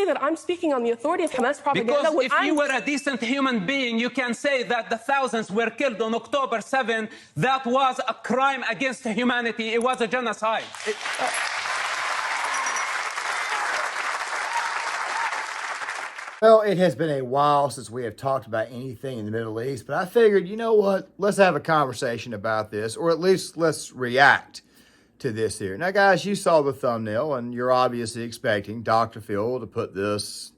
that I'm speaking on the authority of Hamas propaganda. Because if you were a decent human being, you can say that the thousands were killed on October 7. That was a crime against humanity. It was a genocide. Well, it has been a while since we have talked about anything in the Middle East, but I figured, you know what? Let's have a conversation about this, or at least let's react to this here. Now, guys, you saw the thumbnail, and you're obviously expecting Dr. Phil to put this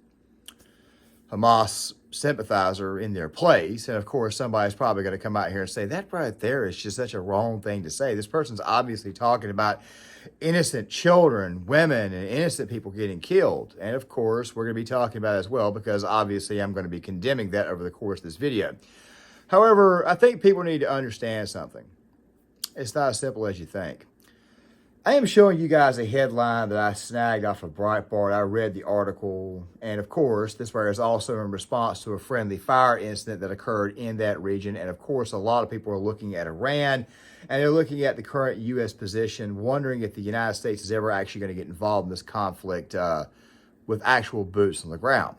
Hamas sympathizer in their place. And, of course, somebody's probably going to come out here and say, that right there is just such a wrong thing to say. This person's obviously talking about innocent children, women, and innocent people getting killed. And, of course, we're going to be talking about it as well because, obviously, I'm going to be condemning that over the course of this video. However, I think people need to understand something. It's not as simple as you think. I am showing you guys a headline that I snagged off of Breitbart. I read the article, and of course, this was also in response to a friendly fire incident that occurred in that region. And of course, a lot of people are looking at Iran, and they're looking at the current U.S. position, wondering if the United States is ever actually going to get involved in this conflict with actual boots on the ground.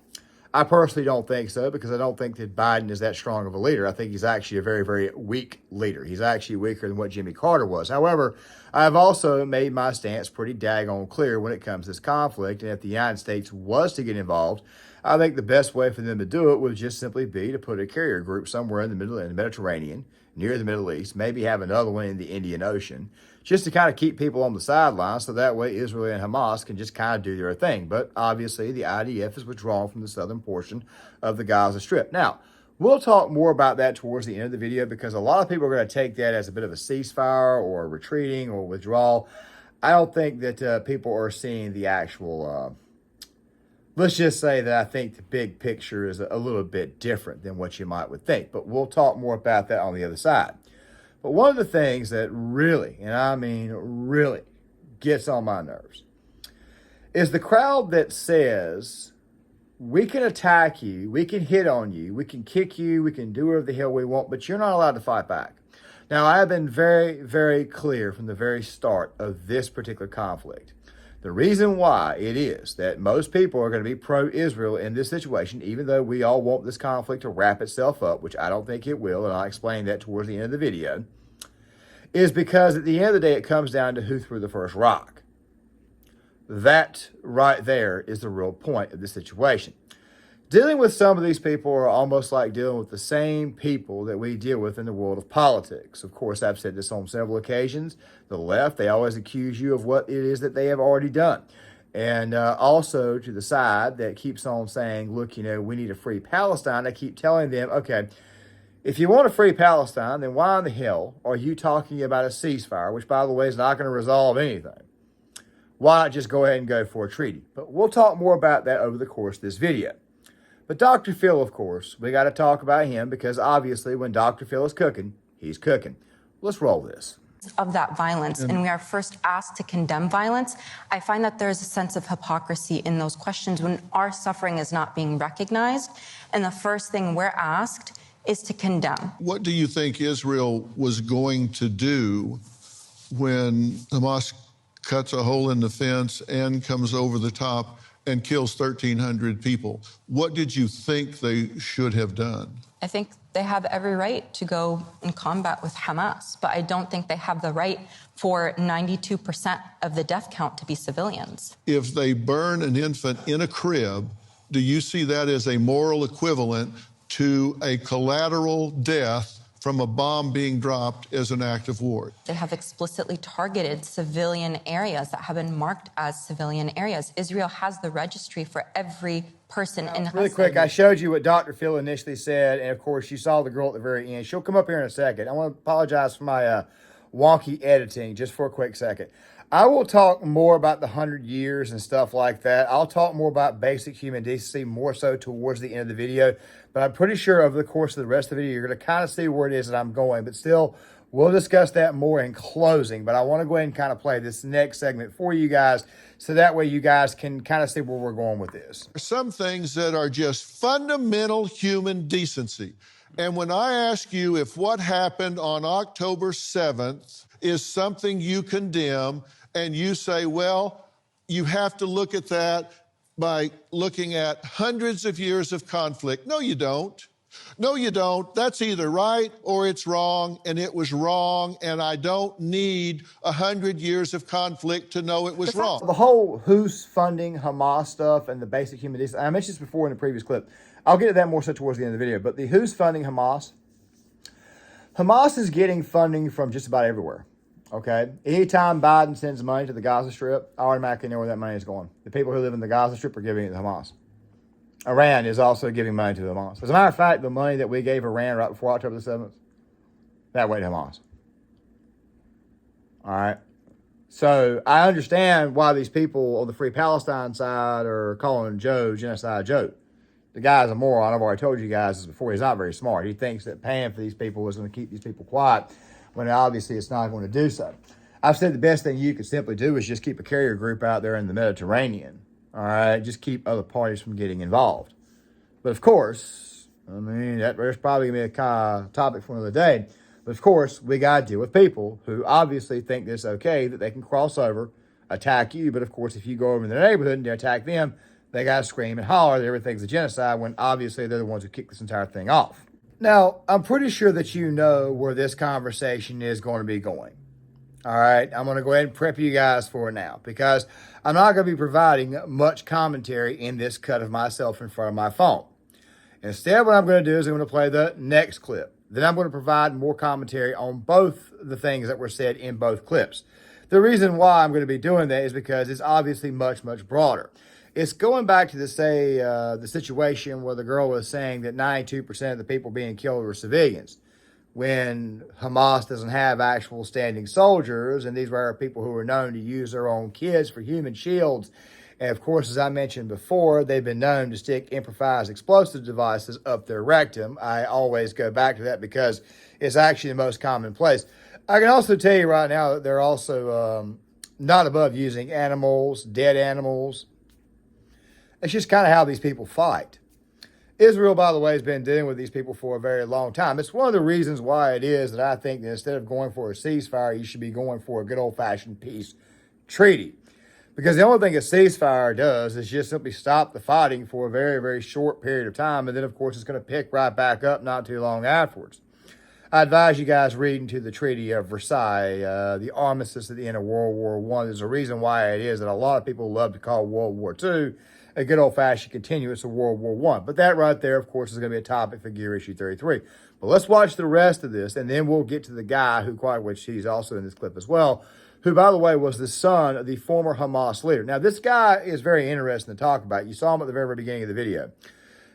I personally don't think so, because I don't think that Biden is that strong of a leader. I think he's actually a very, very weak leader. He's actually weaker than what Jimmy Carter was. However, I've also made my stance pretty daggone clear when it comes to this conflict. And if the United States was to get involved, I think the best way for them to do it would just simply be to put a carrier group somewhere in the middle, in the Mediterranean, near the Middle East, maybe have another one in the Indian Ocean, just to kind of keep people on the sidelines, so that way Israel and Hamas can just kind of do their thing. But obviously, the IDF is withdrawn from the southern portion of the Gaza Strip. Now, we'll talk more about that towards the end of the video, because a lot of people are going to take that as a bit of a ceasefire or a retreating or withdrawal. I don't think that people are seeing the actual... let's just say that I think the big picture is a little bit different than what you might would think. But we'll talk more about that on the other side. But one of the things that really, and I mean really, gets on my nerves is the crowd that says, we can attack you, we can hit on you, we can kick you, we can do whatever the hell we want, but you're not allowed to fight back. Now, I have been very, very clear from the very start of this particular conflict. The reason why it is that most people are going to be pro-Israel in this situation, even though we all want this conflict to wrap itself up, which I don't think it will, and I'll explain that towards the end of the video, is because at the end of the day, it comes down to who threw the first rock. That right there is the real point of the situation. Dealing with some of these people are almost like dealing with the same people that we deal with in the world of politics. Of course, I've said this on several occasions. The left, they always accuse you of what it is that they have already done. And also to the side that keeps on saying, look, you know, we need a free Palestine. I keep telling them, okay, if you want a free Palestine, then why in the hell are you talking about a ceasefire, which, by the way, is not going to resolve anything? Why not just go ahead and go for a treaty? But we'll talk more about that over the course of this video. But Dr. Phil, of course, we got to talk about him, because obviously when Dr. Phil is cooking, he's cooking. Let's roll this. Of that violence, and we are first asked to condemn violence. I find that there's a sense of hypocrisy in those questions when our suffering is not being recognized, and the first thing we're asked is to condemn. What do you think Israel was going to do when Hamas cuts a hole in the fence and comes over the top and kills 1,300 people? What did you think they should have done? I think they have every right to go in combat with Hamas, but I don't think they have the right for 92% of the death count to be civilians. If they burn an infant in a crib, do you see that as a moral equivalent to a collateral death from a bomb being dropped as an act of war? They have explicitly targeted civilian areas that have been marked as civilian areas. Israel has the registry for every person in Really quick, I showed you what Dr. Phil initially said, and of course you saw the girl at the very end. She'll come up here in a second. I want to apologize for my wonky editing just for a quick second. I will talk more about the 100 years and stuff like that. I'll talk more about basic human decency more so towards the end of the video. But I'm pretty sure over the course of the rest of the video, you're going to kind of see where it is that I'm going. But still, we'll discuss that more in closing. But I want to go ahead and kind of play this next segment for you guys, so that way you guys can kind of see where we're going with this. Some things that are just fundamental human decency. And when I ask you if what happened on October 7th is something you condemn, and you say, well, you have to look at that by looking at hundreds of years of conflict. No, you don't. No, you don't. That's either right or it's wrong, and it was wrong, and I don't need 100 years of conflict to know it was wrong. The whole who's funding Hamas stuff and the basic human decency, I mentioned this before in the previous clip. I'll get to that more so towards the end of the video, but the who's funding Hamas. Hamas is getting funding from just about everywhere, okay? Anytime Biden sends money to the Gaza Strip, I automatically know where that money is going. The people who live in the Gaza Strip are giving it to Hamas. Iran is also giving money to Hamas. As a matter of fact, the money that we gave Iran right before October the 7th, that went to Hamas. All right? So I understand why these people on the Free Palestine side are calling Joe Genocide Joe. The guy's a moron. I've already told you guys this before. He's not very smart. He thinks that paying for these people is going to keep these people quiet when obviously it's not going to do so. I've said the best thing you could simply do is just keep a carrier group out there in the Mediterranean. All right, just keep other parties from getting involved. But of course, I mean, there's probably going to be a kind of topic for another day. But of course, we got to deal with people who obviously think it's okay that they can cross over, attack you. But of course, if you go over in their neighborhood and they attack them, they got to scream and holler that everything's a genocide when obviously they're the ones who kick this entire thing off. Now, I'm pretty sure that you know where this conversation is going to be going. All right, I'm going to go ahead and prep you guys for it now because I'm not going to be providing much commentary in this cut of myself in front of my phone. Instead, what I'm going to do is I'm going to play the next clip. Then I'm going to provide more commentary on both the things that were said in both clips. The reason why I'm going to be doing that is because it's obviously much, much broader. It's going back to the situation where the girl was saying that 92% of the people being killed were civilians, when Hamas doesn't have actual standing soldiers, and these were people who were known to use their own kids for human shields. And of course, as I mentioned before, they've been known to stick improvised explosive devices up their rectum. I always go back to that because it's actually the most common place. I can also tell you right now that they're also not above using animals, dead animals. It's just kind of how these people fight. Israel, by the way, has been dealing with these people for a very long time. It's one of the reasons why it is that I think that instead of going for a ceasefire, you should be going for a good old-fashioned peace treaty. Because the only thing a ceasefire does is just simply stop the fighting for a very, very short period of time. And then, of course, it's going to pick right back up not too long afterwards. I advise you guys read into the Treaty of Versailles, the armistice at the end of World War I. There's a reason why it is that a lot of people love to call World War II a good old-fashioned continuance of World War I. But that right there, of course, is going to be a topic for Gear Issue 33. But let's watch the rest of this, and then we'll get to the guy which he's also in this clip as well, who, by the way, was the son of the former Hamas leader. Now, this guy is very interesting to talk about. You saw him at the very beginning of the video.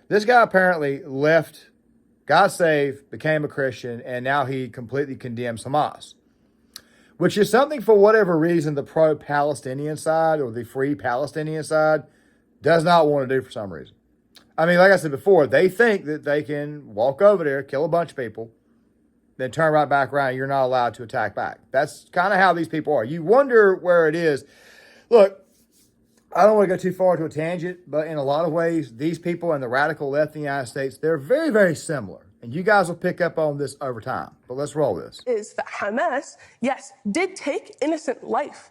This guy apparently left, got saved, became a Christian, and now he completely condemns Hamas, which is something, for whatever reason, the pro-Palestinian side or the free Palestinian side does not want to do for some reason. I mean, like I said before, they think that they can walk over there, kill a bunch of people, then turn right back around and you're not allowed to attack back. That's kind of how these people are. You wonder where it is. Look, I don't want to go too far into a tangent, but in a lot of ways, these people and the radical left in the United States, they're very, very similar. And you guys will pick up on this over time. But let's roll this. Is that Hamas, yes, did take innocent life.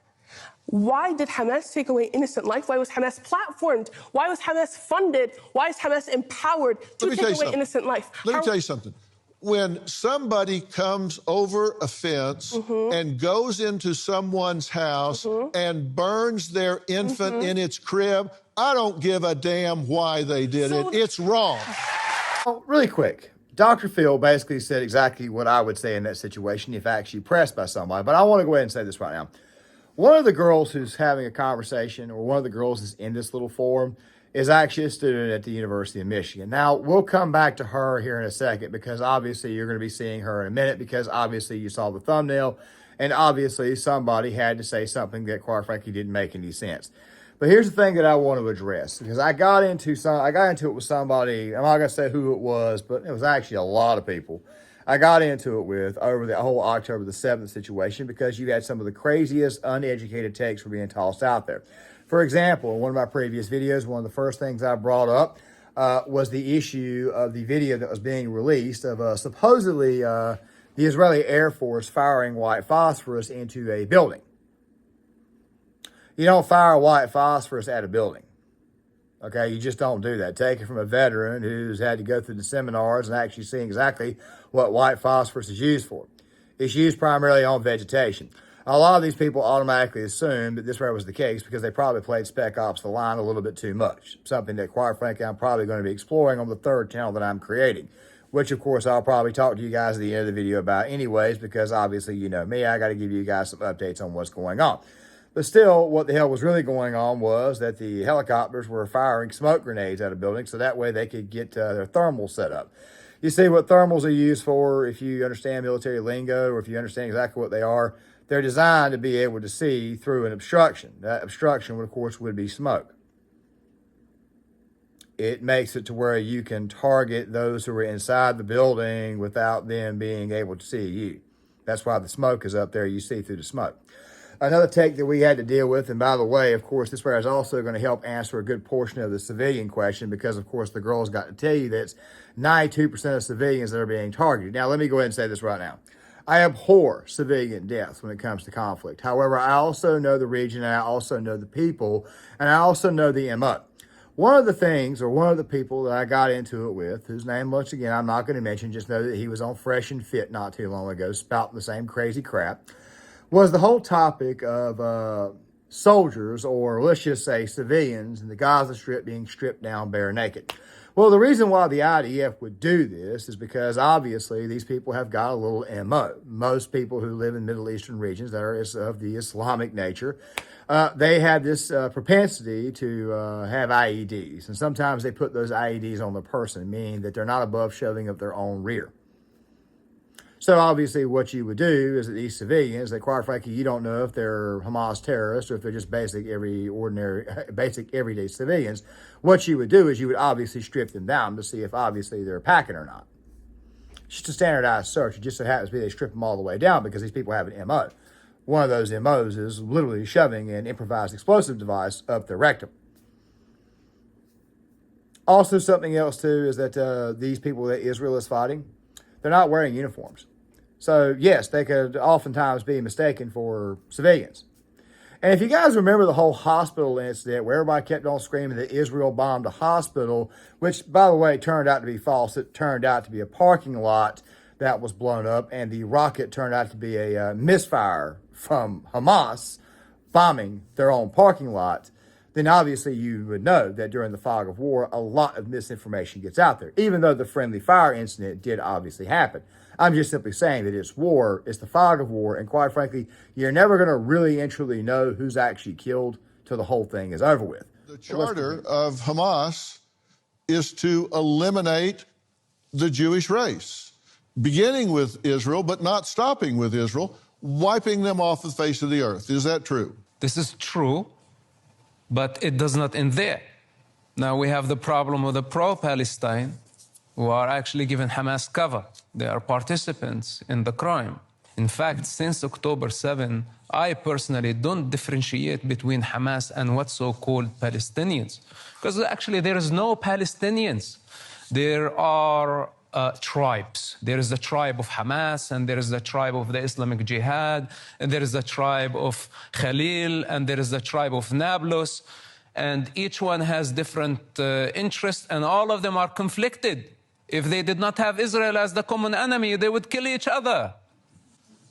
Why did Hamas take away innocent life? Why was Hamas platformed? Why was Hamas funded? Why is Hamas empowered to take away innocent life? Let me tell you something. When somebody comes over a fence and goes into someone's house and burns their infant in its crib, I don't give a damn why they did it. It's wrong. Oh, really quick. Dr. Phil basically said exactly what I would say in that situation if actually pressed by somebody. But I want to go ahead and say this right now. One of the girls who's having a conversation, or one of the girls that's in this little forum, is actually a student at the University of Michigan. Now, we'll come back to her here in a second because obviously you're going to be seeing her in a minute because obviously you saw the thumbnail and obviously somebody had to say something that quite frankly didn't make any sense. But here's the thing that I want to address because I got into it with somebody. I'm not going to say who it was, but it was actually a lot of people I got into it with over the whole October the 7th situation because you had some of the craziest uneducated takes were being tossed out there. For example, in one of my previous videos, one of the first things I brought up was the issue of the video that was being released of supposedly the Israeli Air Force firing white phosphorus into a building. You don't fire white phosphorus at a building. Okay, you just don't do that. Take it from a veteran who's had to go through the seminars and actually see exactly what white phosphorus is used for. It's used primarily on vegetation. A lot of these people automatically assume that this was the case because they probably played Spec Ops The Line a little bit too much. Something that, quite frankly, I'm probably going to be exploring on the third channel that I'm creating, which, of course, I'll probably talk to you guys at the end of the video about anyways, because obviously, you know me, I got to give you guys some updates on what's going on. But still, what the hell was really going on was that the helicopters were firing smoke grenades at a building so that way they could get their thermals set up. You see what thermals are used for, if you understand military lingo or if you understand exactly what they are, they're designed to be able to see through an obstruction. That obstruction, of course, would be smoke. It makes it to where you can target those who are inside the building without them being able to see you. That's why the smoke is up there. You see through the smoke. Another take that we had to deal with, and by the way, of course, this is also going to help answer a good portion of the civilian question because, of course, the girls got to tell you that it's 92% of civilians that are being targeted. Now, let me go ahead and say this right now. I abhor civilian deaths when it comes to conflict. However, I also know the region, and I also know the people, and I also know the MO. One of the things, or one of the people that I got into it with, whose name, once again, I'm not going to mention, just know that he was on Fresh and Fit not too long ago, spouting the same crazy crap, was the whole topic of soldiers, or let's just say civilians, in the Gaza Strip being stripped down bare naked. Well, the reason why the IDF would do this is because obviously these people have got a little MO. Most people who live in Middle Eastern regions that are of the Islamic nature, they have this propensity to have IEDs. And sometimes they put those IEDs on the person, meaning that they're not above shoving up their own rear. So obviously what you would do is that these civilians, that quite frankly, you don't know if they're Hamas terrorists or if they're just basic everyday civilians. What you would do is you would obviously strip them down to see if obviously they're packing or not. It's just a standardized search. It just so happens to be they strip them all the way down because these people have an MO. One of those MOs is literally shoving an improvised explosive device up their rectum. Also, something else too is that these people that Israel is fighting, they're not wearing uniforms. So, yes, they could oftentimes be mistaken for civilians. And if you guys remember the whole hospital incident where everybody kept on screaming that Israel bombed a hospital, which, by the way, turned out to be false. It turned out to be a parking lot that was blown up, and the rocket turned out to be a misfire from Hamas bombing their own parking lot. Then obviously you would know that during the fog of war, a lot of misinformation gets out there, even though the friendly fire incident did obviously happen. I'm just simply saying that it's war, it's the fog of war, and quite frankly, you're never going to really and truly know who's actually killed till the whole thing is over with. The charter of Hamas is to eliminate the Jewish race, beginning with Israel, but not stopping with Israel, wiping them off the face of the earth. Is that true? This is true, but it does not end there. Now we have the problem of the pro-Palestine who are actually giving Hamas cover. They are participants in the crime. In fact, since October 7, I personally don't differentiate between Hamas and what's so-called Palestinians. Because actually there is no Palestinians. There are tribes. There is the tribe of Hamas, and there is the tribe of the Islamic Jihad, and there is the tribe of Khalil, and there is the tribe of Nablus. And each one has different interests, and all of them are conflicted. If they did not have Israel as the common enemy, they would kill each other.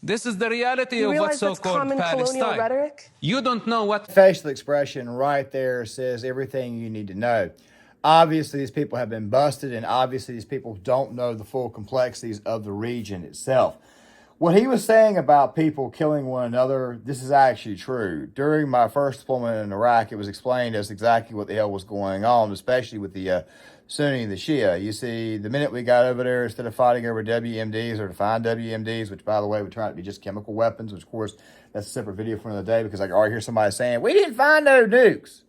This is the reality of what's so-called Palestine. Rhetoric? You don't know what... Facial expression right there says everything you need to know. Obviously, these people have been busted, and obviously these people don't know the full complexities of the region itself. What he was saying about people killing one another, this is actually true. During my first deployment in Iraq, it was explained as exactly what the hell was going on, especially with the Sunni and the Shia. You see, the minute we got over there, instead of fighting over WMDs or to find WMDs, which, by the way, would turn out to be just chemical weapons, which, of course, that's a separate video for another day because I can already hear somebody saying, we didn't find no nukes.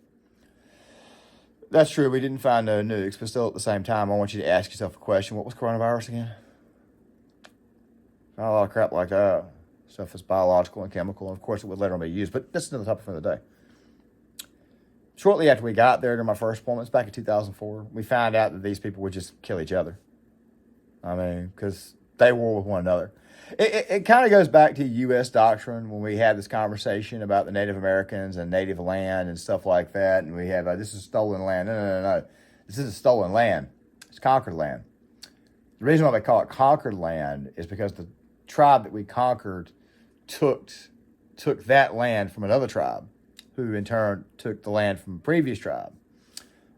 That's true, we didn't find no nukes, but still at the same time, I want you to ask yourself a question. What was coronavirus again? Not a lot of crap like that. Stuff that's biological and chemical, and of course it would later on be used, but that's another topic for the day. Shortly after we got there to my first deployments back in 2004, we found out that these people would just kill each other. I mean, because they war with one another. It kind of goes back to U.S. doctrine when we have this conversation about the Native Americans and native land and stuff like that. And we have, this is stolen land. No. This isn't stolen land. It's conquered land. The reason why they call it conquered land is because the tribe that we conquered took that land from another tribe, who in turn took the land from a previous tribe.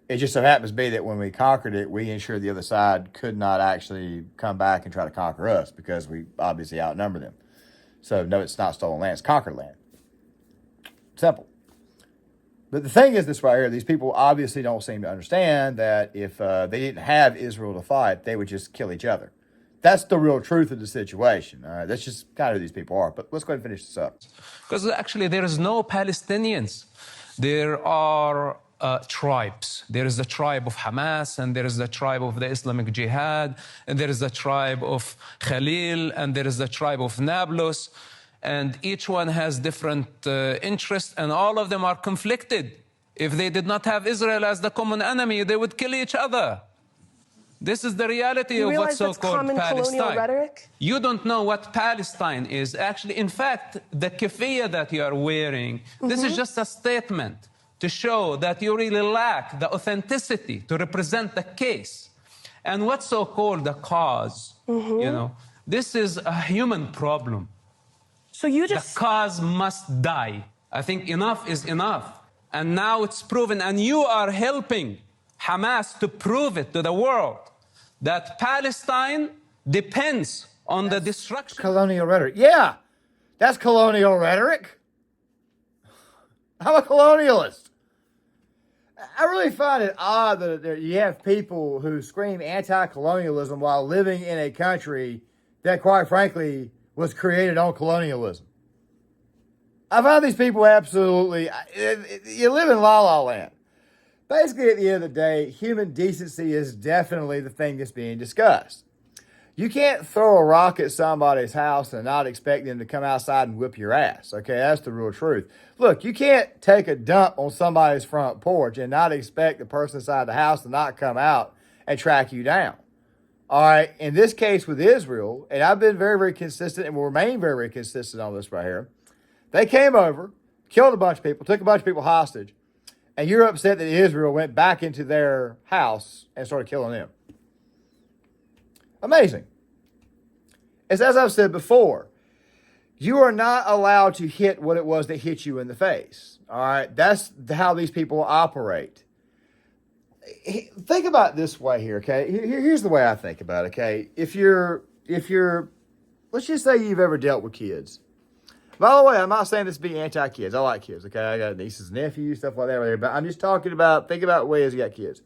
It just so happens to be that when we conquered it, we ensured the other side could not actually come back and try to conquer us because we obviously outnumber them. So no, it's not stolen land, it's conquered land. Simple. But the thing is this right here, these people obviously don't seem to understand that if they didn't have Israel to fight, they would just kill each other. That's the real truth of the situation. All right, that's just kind of who these people are. But let's go ahead and finish this up. Because actually there is no Palestinians. There are tribes. There is the tribe of Hamas, and there is the tribe of the Islamic Jihad, and there is the tribe of Khalil, and there is the tribe of Nablus. And each one has different interests, and all of them are conflicted. If they did not have Israel as the common enemy, they would kill each other. This is the reality of what's so-called Palestine. Rhetoric? You don't know what Palestine is. Actually, in fact, the keffiyeh that you are wearing, this is just a statement to show that you really lack the authenticity to represent the case. And what's so-called the cause, you know, this is a human problem. So you just... The cause must die. I think enough is enough. And now it's proven, and you are helping Hamas to prove it to the world, that Palestine depends on the destruction. Colonial rhetoric. Yeah, that's colonial rhetoric. I'm a colonialist. I really find it odd that you have people who scream anti-colonialism while living in a country that, quite frankly, was created on colonialism. I find these people absolutely... You live in la-la land. Basically, at the end of the day, human decency is definitely the thing that's being discussed. You can't throw a rock at somebody's house and not expect them to come outside and whip your ass. Okay, that's the real truth. Look, you can't take a dump on somebody's front porch and not expect the person inside the house to not come out and track you down. All right, in this case with Israel, and I've been very, very consistent and will remain very, very consistent on this right here, they came over, killed a bunch of people, took a bunch of people hostage, and you're upset that Israel went back into their house and started killing them. Amazing. As I've said before, you are not allowed to hit what it was that hit you in the face. All right? That's how these people operate. Think about it this way here, okay? Here's the way I think about it, okay? If you're, let's just say you've ever dealt with kids. By the way, I'm not saying this to be anti-kids. I like kids, okay? I got nieces, nephews, stuff like that right there. But I'm just talking about, think about ways you got kids.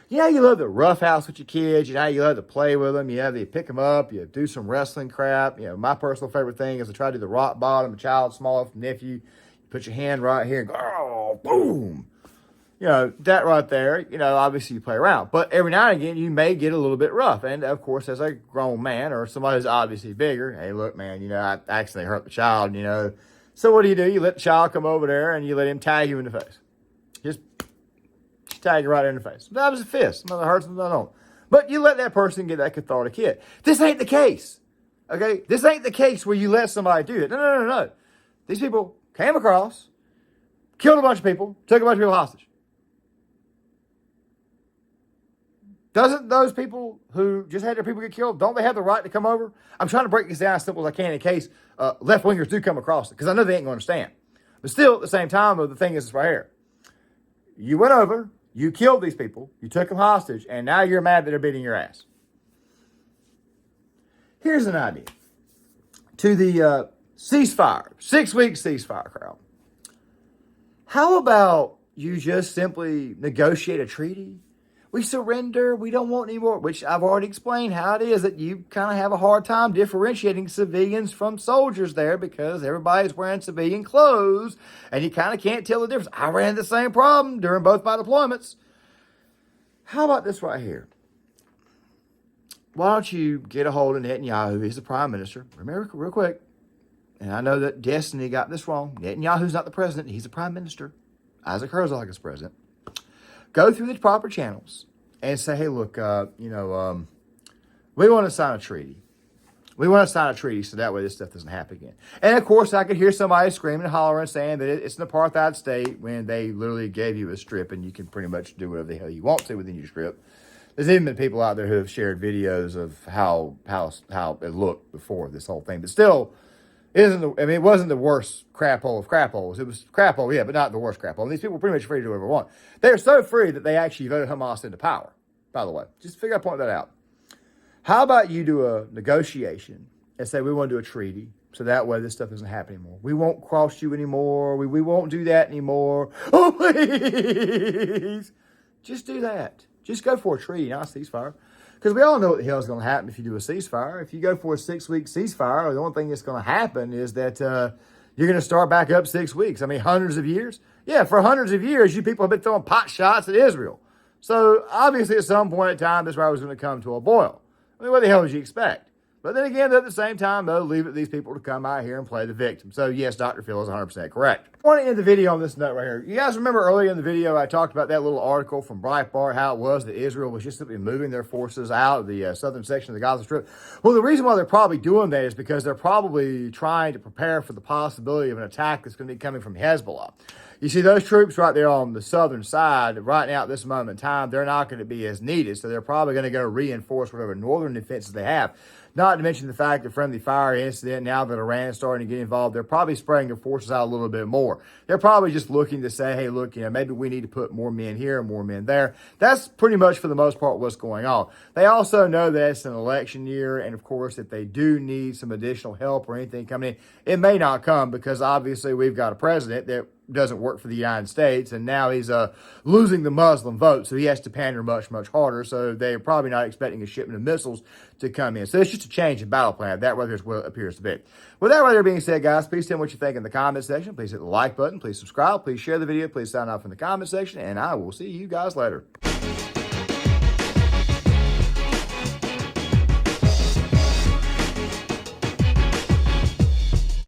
You know, you love to roughhouse with your kids. You know, you love to play with them. You know, you pick them up. You do some wrestling crap. You know, my personal favorite thing is to try to do the rock bottom. A child small enough nephew. You put your hand right here and go, oh, boom. You know, that right there, you know, obviously you play around. But every now and again, you may get a little bit rough. And, of course, as a grown man or somebody who's obviously bigger, hey, look, man, you know, I accidentally hurt the child, you know. So what do? You let the child come over there and you let him tag you in the face. Just tag you right in the face. Sometimes it's a fist. Sometimes it hurts, sometimes it don't. But you let that person get that cathartic hit. This ain't the case. Okay? This ain't the case where you let somebody do it. No. These people came across, killed a bunch of people, took a bunch of people hostage. Doesn't those people who just had their people get killed, don't they have the right to come over? I'm trying to break this down as simple as I can in case left-wingers do come across it, because I know they ain't going to understand. But still, at the same time, the thing is right here. You went over, you killed these people, you took them hostage, and now you're mad that they're beating your ass. Here's an idea. To the ceasefire, 6-week ceasefire crowd. How about you just simply negotiate a treaty? We surrender. We don't want any more, which I've already explained how it is that you kind of have a hard time differentiating civilians from soldiers there because everybody's wearing civilian clothes and you kind of can't tell the difference. I ran the same problem during both my deployments. How about this right here? Why don't you get a hold of Netanyahu? He's the prime minister. Remember, real quick, and I know that Destiny got this wrong. Netanyahu's not the president. He's the prime minister. Isaac Herzog is president. Go through the proper channels and say, hey, look, we want to sign a treaty. We want to sign a treaty so that way this stuff doesn't happen again. And of course, I could hear somebody screaming and hollering saying that it's an apartheid state when they literally gave you a strip and you can pretty much do whatever the hell you want to within your strip. There's even been people out there who have shared videos of how it looked before this whole thing. But still, it wasn't the worst crap hole of crap holes. It was crap hole, yeah, but not the worst crap hole. And these people were pretty much free to do whatever they want. They are so free that they actually voted Hamas into power, by the way. Just figure out, point that out. How about you do a negotiation and say we want to do a treaty so that way this stuff doesn't happen anymore. We won't cross you anymore. We won't do that anymore. Oh, please. Just do that. Just go for a treaty, not a ceasefire. Because we all know what the hell is going to happen if you do a ceasefire. If you go for a 6-week ceasefire, the only thing that's going to happen is that you're going to start back up 6 weeks. I mean, hundreds of years. Yeah, for hundreds of years, you people have been throwing pot shots at Israel. So obviously at some point in time, this was going to come to a boil. I mean, what the hell did you expect? But then again, at the same time, though, leave it to these people to come out here and play the victim. So yes, Dr. Phil is 100% correct. I want to end the video on this note right here. You guys remember earlier in the video, I talked about that little article from Breitbart, how it was that Israel was just simply moving their forces out of the southern section of the Gaza Strip. Well, the reason why they're probably doing that is because they're probably trying to prepare for the possibility of an attack that's going to be coming from Hezbollah. You see, those troops right there on the southern side, right now at this moment in time, they're not going to be as needed. So they're probably going to go reinforce whatever northern defenses they have. Not to mention the fact that friendly fire incident, now that Iran is starting to get involved, they're probably spraying their forces out a little bit more. They're probably just looking to say, hey, look, maybe we need to put more men here and more men there. That's pretty much, for the most part, what's going on. They also know that it's an election year, and of course, if they do need some additional help or anything coming in, it may not come because obviously we've got a president that doesn't work for the United States, and now he's losing the Muslim vote, so he has to pander much, much harder. So they're probably not expecting a shipment of missiles to come in. So it's just a change in battle plan. That rather is what it appears to be. With that right there being said, guys, please tell me what you think in the comment section. Please hit the like button. Please subscribe. Please share the video. Please sign off in the comment section, and I will see you guys later.